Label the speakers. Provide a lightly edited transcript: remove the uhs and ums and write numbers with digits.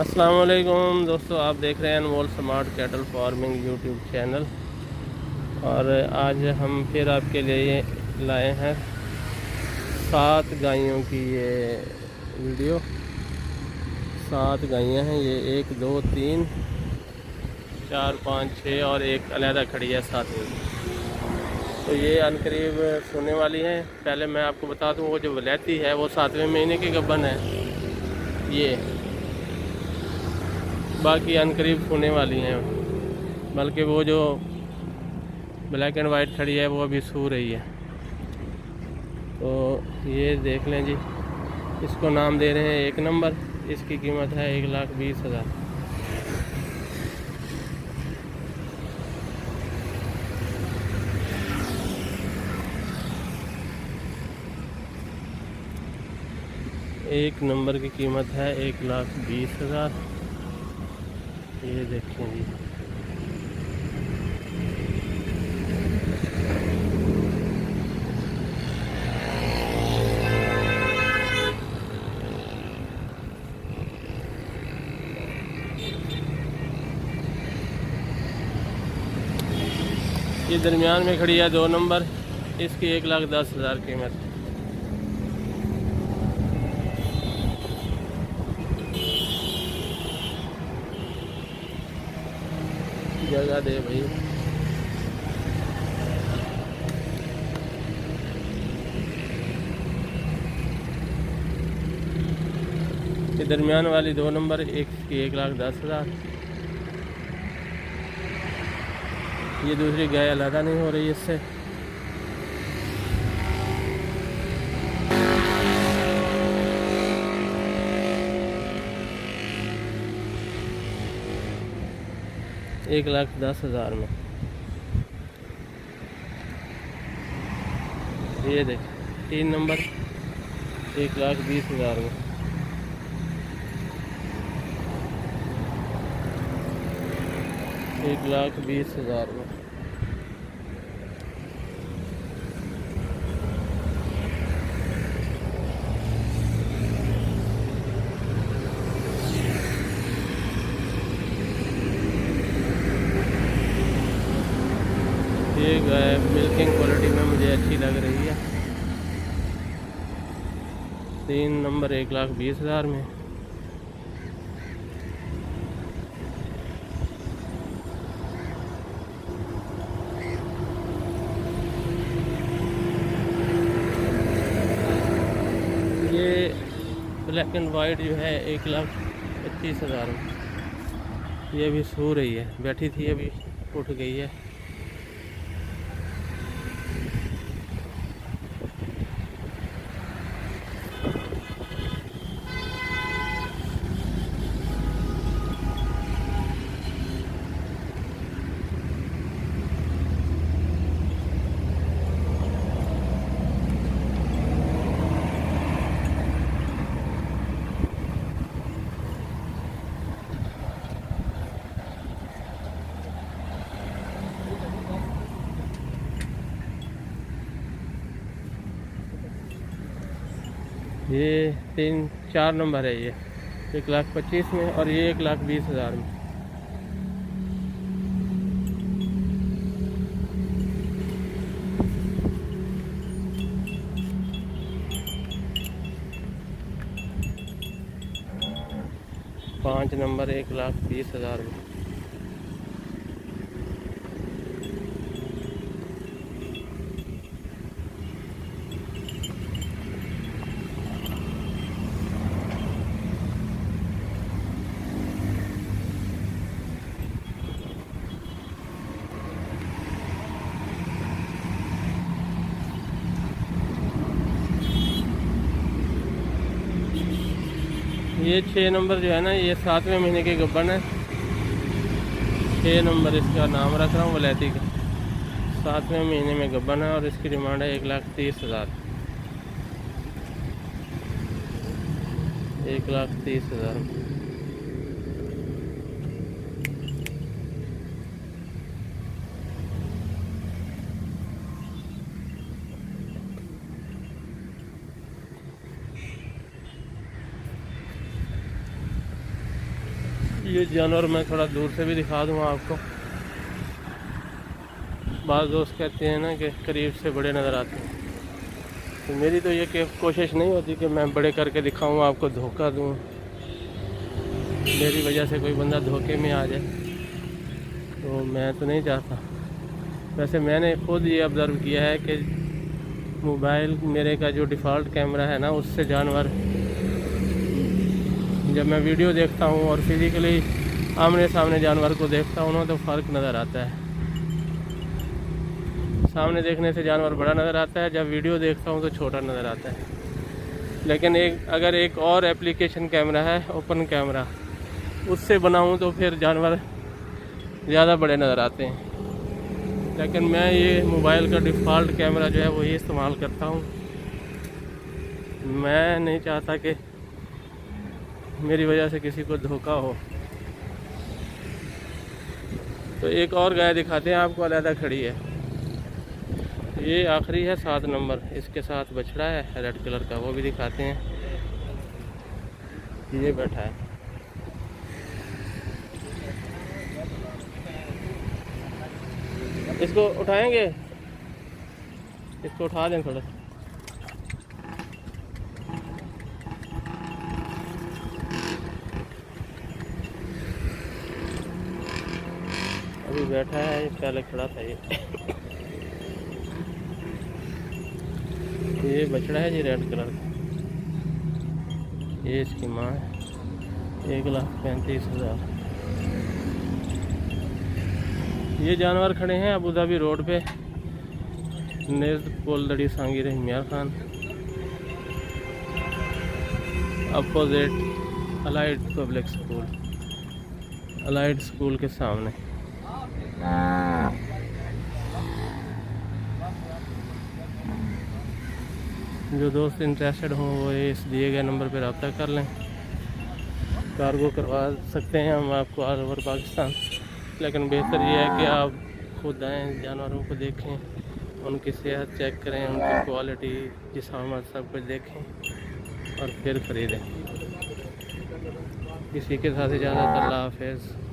Speaker 1: अस्सलाम वालेकुम दोस्तों, आप देख रहे हैं Anmol smart cattle farming YouTube channel. और आज हम फिर आपके लिए लाए हैं 7 गायों की ये वीडियो। 7 गायें हैं ये, 1 2 3 4 5 6 और एक अलहदा खड़ी है 7वीं। तो ये अनकरीब सोने वाली हैं। पहले मैं आपको बता दूं, वो जो वलैती है वो 7वें महीने की गब्बन है ये, बाकी अनकरीब सोने वाली हैं। बल्कि वो जो ब्लैक एंड वाइट खड़ी है वो अभी सो रही है। तो ये देख लें जी, इसको नाम दे रहे हैं 1 नंबर। इसकी कीमत है 1,20,000। एक नंबर की कीमत है 1,20,000। ये देखें जी, ये दरमियान में खड़ी है 2 नंबर। इसकी 1,10,000 कीमत। जगह दे भाई। ये दरमियान वाली 2 नंबर, एक की 1,10,000। ये दूसरी गाय अलहदा नहीं हो रही इससे। एक 1,10,000 में ये देख। 3 नंबर 1,20,000 में। एक 1,20,000 में। ये गाय मिल्किंग क्वालिटी में मुझे अच्छी लग रही है। 3 नंबर 1,20,000 में। ये ब्लैक एंड वाइट जो है 1,25,000 में। ये अभी सो रही है, बैठी थी अभी उठ गई है। ये 4 नंबर है ये, 1,25,000 में। और ये 1,20,000 में। पाँच नंबर 1,20,000 में। ये 6 नंबर जो है ना, ये 7वें महीने की गब्बन है। 6 नंबर इसका नाम रख रहा हूँ वलैती का। 7वें महीने में गब्बन है और इसकी डिमांड है 1,30,000। 1,30,000। ये जानवर मैं थोड़ा दूर से भी दिखा दूँगा आपको। बाज़ दोस्त कहते हैं ना कि करीब से बड़े नज़र आते हैं, तो मेरी तो ये कोशिश नहीं होती कि मैं बड़े करके दिखाऊँ, आपको धोखा दूँ, मेरी वजह से कोई बंदा धोखे में आ जाए, तो मैं तो नहीं चाहता। वैसे मैंने खुद ये ऑब्ज़र्व किया है कि मोबाइल मेरे का जो डिफ़ॉल्ट कैमरा है ना, उससे जानवर, जब मैं वीडियो देखता हूँ और फिज़िकली आमने सामने जानवर को देखता हूँ ना, तो फ़र्क नज़र आता है। सामने देखने से जानवर बड़ा नज़र आता है, जब वीडियो देखता हूँ तो छोटा नज़र आता है। लेकिन अगर एक और एप्लीकेशन कैमरा है, ओपन कैमरा, उससे बनाऊँ तो फिर जानवर ज़्यादा बड़े नज़र आते हैं। लेकिन मैं ये मोबाइल का डिफ़ॉल्ट कैमरा जो है वही इस्तेमाल करता हूँ। मैं नहीं चाहता कि मेरी वजह से किसी को धोखा हो। तो एक और गाय दिखाते हैं आपको, अलहदा खड़ी है। ये आखिरी है 7 नंबर, इसके साथ बछड़ा है रेड कलर का, वो भी दिखाते हैं। ये बैठा है, इसको उठाएंगे, इसको उठा दें थोड़ा सा। अभी बैठा है, पहले खड़ा था ये बछड़ा है जी रेड कलर का। ये इसकी माँ है, 1,35,000। ये जानवर खड़े हैं अबू धाबी रोड पे, नेज़ पोलदड़ी सांगी रही मियाँ Khan, opposite allied public school, allied school के सामने। जो दोस्त इंटरेस्टेड हों वो इस दिए गए नंबर पर रब्ता कर लें। कार्गो करवा सकते हैं हम आपको ऑल ओवर पाकिस्तान, लेकिन बेहतर ये है कि आप खुद आएँ, जानवरों को देखें, उनकी सेहत चेक करें, उनकी क्वालिटी, जिस्मात सब कुछ देखें और फिर ख़रीदें। इसी के साथ इजाज़त, अल्लाह हाफ़िज़।